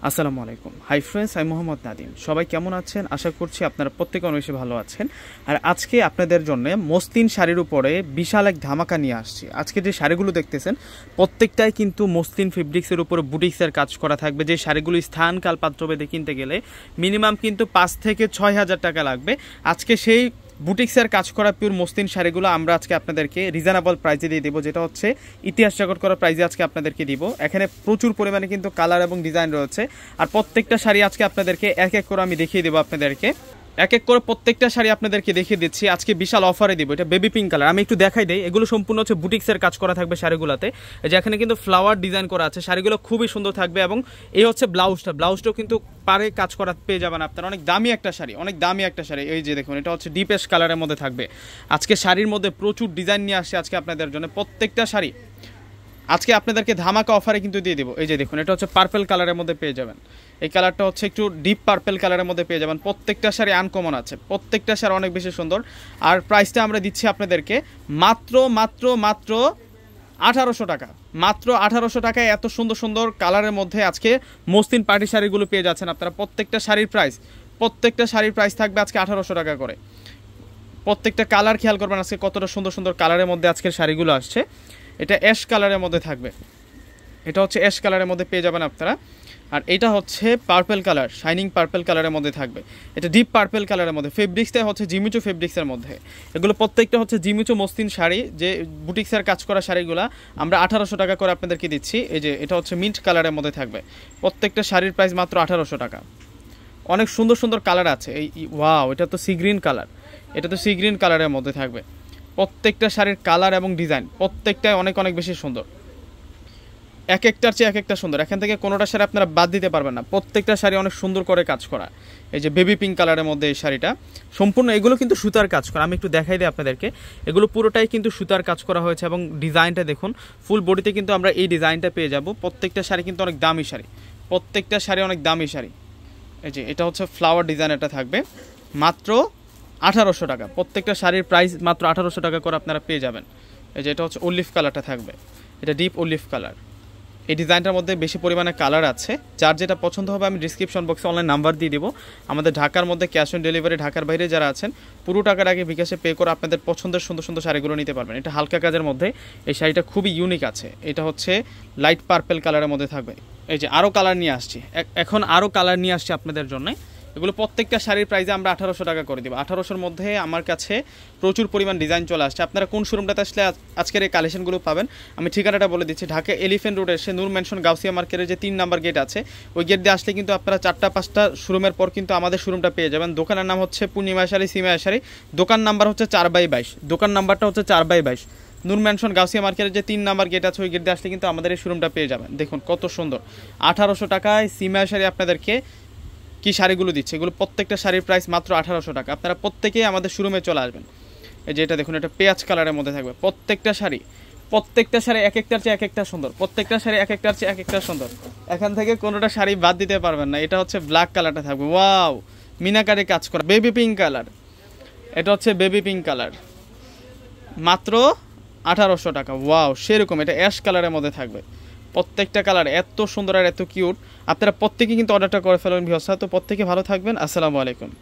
আসসালামু আলাইকুম। Hi friends, আমি মোহাম্মদ নাদিম। সবাই কেমন আছেন? আশা করছি আপনারা প্রত্যেকে অনেক বেশি ভালো আছেন। আর আজকে আপনাদের জন্য মসলিন শাড়ির উপরে বিশাল এক ধামাকা নিয়ে আসছি। আজকে যে শাড়িগুলো দেখতেছেন প্রত্যেকটাই কিন্তু মসলিন ফেব্রিক্সের উপরে বুটিক্সের কাজ করা থাকবে। যে শাড়িগুলো স্থান কাল পাত্রভেদে কিনতে গেলে মিনিমাম কিন্তু 5 থেকে 6,000 টাকা লাগবে। আজকে সেই বুটিক্সের কাজ করা পিওর মসলিন শাড়িগুলো আমরা আজকে আপনাদেরকে রিজনেবল প্রাইসে দিয়ে দেবো, যেটা হচ্ছে ইতিহাস রেকর্ড করা প্রাইসে আজকে আপনাদেরকে দিব। এখানে প্রচুর পরিমাণে কিন্তু কালার এবং ডিজাইন রয়েছে। আর প্রত্যেকটা শাড়ি আজকে আপনাদেরকে এক এক করে আমি দেখিয়ে দেবো। আপনাদেরকে এক এক করে প্রত্যেকটা শাড়ি আপনাদেরকে দেখিয়ে দিচ্ছি। আজকে বিশাল অফারে দিব। এটা বেবি পিঙ্ক কালার, আমি একটু দেখাই দেই। এগুলো সম্পূর্ণ হচ্ছে বুটিক্সের কাজ করা থাকবে শাড়িগুলোতে। যে এখানে কিন্তু ফ্লাওয়ার ডিজাইন করা আছে, শাড়িগুলো খুবই সুন্দর থাকবে। এবং এই হচ্ছে ব্লাউজটাও কিন্তু পারে কাজ করা পেয়ে যাবেন আপনারা। অনেক দামি একটা শাড়ি, অনেক দামি একটা শাড়ি। এই যে দেখুন, এটা হচ্ছে ডিপ অ্যাশ কালারের মধ্যে থাকবে। আজকে শাড়ির মধ্যে প্রচুর ডিজাইন নিয়ে আসছে আজকে আপনাদের জন্য। প্রত্যেকটা শাড়ি আজকে আপনাদেরকে ধামাকা অফারে কিন্তু দিয়ে দেবো। এই যে দেখুন, এটা হচ্ছে পার্পল কালারের মধ্যে পেয়ে যাবেন। এই কালারটা হচ্ছে একটু ডিপ পার্পল কালারের মধ্যে পেয়ে যাবেন। প্রত্যেকটা শাড়ি আনকমন আছে, প্রত্যেকটা শাড়ি অনেক বেশি সুন্দর। আর প্রাইসটা আমরা দিচ্ছি আপনাদেরকে মাত্র 1800 টাকা। মাত্র 1800 টাকায় এত সুন্দর সুন্দর কালারের মধ্যে আজকে মসলিন পার্টি শাড়িগুলো পেয়ে যাচ্ছেন আপনারা। প্রত্যেকটা শাড়ির প্রাইস থাকবে আজকে 1800 টাকা করে। প্রত্যেকটা কালার খেয়াল করবেন আজকে কতটা সুন্দর সুন্দর কালারের মধ্যে আজকের শাড়িগুলো আসছে। এটা অ্যাশ কালারের মধ্যে থাকবে, এটা হচ্ছে অ্যাশ কালারের মধ্যে পেয়ে যাবেন আপনারা। আর এটা হচ্ছে পার্পল কালার, শাইনিং পার্পল কালারের মধ্যে থাকবে। এটা ডিপ পার্পল কালারের মধ্যে। ফেব্রিক্সটা হচ্ছে জিমিচু ফেব্রিক্সের মধ্যে। এগুলো প্রত্যেকটা হচ্ছে জিমিচু মসলিন শাড়ি, যে বুটিক্সের কাজ করা শাড়িগুলো আমরা 1800 টাকা করে আপনাদেরকে দিচ্ছি। এই যে এটা হচ্ছে মিন্ট কালারের মধ্যে থাকবে। প্রত্যেকটা শাড়ির প্রাইস মাত্র 1800 টাকা। অনেক সুন্দর সুন্দর কালার আছে। এই ওয়াও, এটা তো সি গ্রিন কালার, এটা তো সি গ্রিন কালারের মধ্যে থাকবে। প্রত্যেকটা শাড়ির কালার এবং ডিজাইন প্রত্যেকটাই অনেক অনেক বেশি সুন্দর। এক একটার চেয়ে এক একটা সুন্দর। এখান থেকে কোনোটা শাড়ি আপনারা বাদ দিতে পারবেন না। প্রত্যেকটা শাড়ি অনেক সুন্দর করে কাজ করা। এই যে বেবি পিঙ্ক কালারের মধ্যে এই শাড়িটা সম্পূর্ণ, এগুলো কিন্তু সুতার কাজ করা। আমি একটু দেখাই দিই আপনাদেরকে। এগুলো পুরোটাই কিন্তু সুতার কাজ করা হয়েছে। এবং ডিজাইনটা দেখুন, ফুল বডিতে কিন্তু আমরা এই ডিজাইনটা পেয়ে যাব। প্রত্যেকটা শাড়ি কিন্তু অনেক দামি শাড়ি, প্রত্যেকটা শাড়ি অনেক দামি শাড়ি। এই যে এটা হচ্ছে ফ্লাওয়ার ডিজাইন, এটা থাকবে মাত্র 1800 টাকা। প্রত্যেকটা শাড়ির প্রাইস মাত্র 1800 টাকা করে আপনারা পেয়ে যাবেন। এই যে এটা হচ্ছে অলিভ কালারটা থাকবে, এটা ডিপ অলিভ কালার। এই ডিজাইনটার মধ্যে বেশি পরিমাণে কালার আছে। যার যেটা পছন্দ হবে আমি ডিসক্রিপশন বক্সে অনলাইন নাম্বার দিয়ে দেবো। আমাদের ঢাকার মধ্যে ক্যাশ অন ডেলিভারি, ঢাকার বাইরে যারা আছেন পুরো টাকার আগে বিকাশে পে করে আপনাদের পছন্দের সুন্দর সুন্দর শাড়িগুলো নিতে পারবেন। এটা হালকা কাজের মধ্যে, এই শাড়িটা খুবই ইউনিক আছে। এটা হচ্ছে লাইট পার্পল কালারের মধ্যে থাকবে। এই যে আরও কালার নিয়ে আসছি, এখন আরও কালার নিয়ে আসছি আপনাদের জন্য। এগুলো প্রত্যেকটা শাড়ির প্রাইসে আমরা 1800 টাকা করে দেবো। 1800-র মধ্যে আমার কাছে প্রচুর পরিমাণ ডিজাইন চলে আসছে। আপনারা কোন শোরুমটাতে আসলে আজকের এই কালেকশনগুলো পাবেন আমি ঠিকানাটা বলে দিচ্ছি। ঢাকা এলিফ্যান্ট রোডে এসে নূর ম্যানশন গাউসিয়া মার্কেটের যে 3 নাম্বার গেট আছে, ওই গেট দিয়ে আসলে কিন্তু আপনারা 4-5টা শোরুমের পর কিন্তু আমাদের শোরুমটা পেয়ে যাবেন। দোকানের নাম হচ্ছে পূর্ণিমা শাড়ি, সিমা শাড়ি। দোকান নাম্বার হচ্ছে 4/22, দোকান নাম্বারটা হচ্ছে 4/22। নূর ম্যানশন গাউসিয়া মার্কেটের যে 3 নাম্বার গেট আছে, ওই গেট দিয়ে আসলে কিন্তু আমাদের এই শোরুমটা পেয়ে যাবেন। দেখুন কত সুন্দর 1800 টাকায় সিমা শাড়ি আপনাদেরকে কি শাড়িগুলো দিচ্ছে। এগুলো প্রত্যেকটা শাড়ির প্রাইস মাত্র 1800 টাকা। আপনারা প্রত্যেকেই আমাদের শোরুমে চলে আসবেন। এই যে এটা দেখুন, এটা পেঁয়াজ কালারের মধ্যে থাকবে। প্রত্যেকটা শাড়ি এক একটার চেয়ে এক একটা সুন্দর। প্রত্যেকটা শাড়ি এক একটার চেয়ে এক একটা সুন্দর। এখান থেকে কোনোটা শাড়ি বাদ দিতে পারবেন না। এটা হচ্ছে ব্ল্যাক কালারটা থাকবে, ওয়াও, মিনাকারি কাজ করা। বেবি পিঙ্ক কালার, এটা হচ্ছে বেবি পিঙ্ক কালার, মাত্র 1800 টাকা। ওয়াও, সেরকম এটা অ্যাশ কালারের মধ্যে থাকবে। প্রত্যেকটা কালার এত সুন্দর আর এত কিউট। আপনারা প্রত্যেকেই কিন্তু অর্ডারটা করে ফেলবেন ভিউয়ার্স। তো প্রত্যেকে ভালো থাকবেন। আসসালামু আলাইকুম।